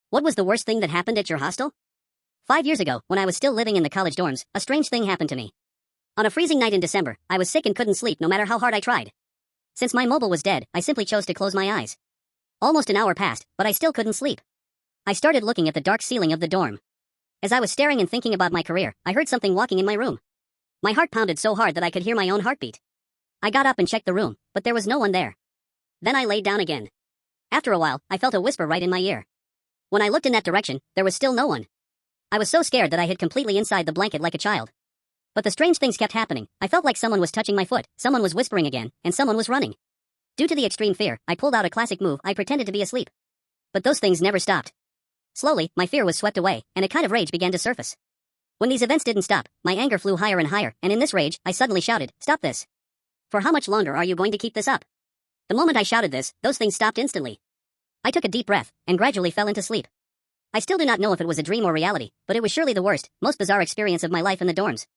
What was the worst thing that happened at your hostel? 5 years ago, when I was still living in the college dorms, a strange thing happened to me. On a freezing night in December, I was sick and couldn't sleep no matter how hard I tried. Since my mobile was dead, I simply chose to close my eyes. Almost an hour passed, but I still couldn't sleep. I started looking at the dark ceiling of the dorm. As I was staring and thinking about my career, I heard something walking in my room. My heart pounded so hard that I could hear my own heartbeat. I got up and checked the room, but there was no one there. Then I laid down again. After a while, I felt a whisper right in my ear. When I looked in that direction, there was still no one. I was so scared that I hid completely inside the blanket like a child. But the strange things kept happening. I felt like someone was touching my foot, someone was whispering again, and someone was running. Due to the extreme fear, I pulled out a classic move. I pretended to be asleep. But those things never stopped. Slowly, my fear was swept away, and a kind of rage began to surface. When these events didn't stop, my anger flew higher and higher, and in this rage, I suddenly shouted, "Stop this! For how much longer are you going to keep this up?" The moment I shouted this, those things stopped instantly. I took a deep breath, and gradually fell into sleep. I still do not know if it was a dream or reality, but it was surely the worst, most bizarre experience of my life in the dorms.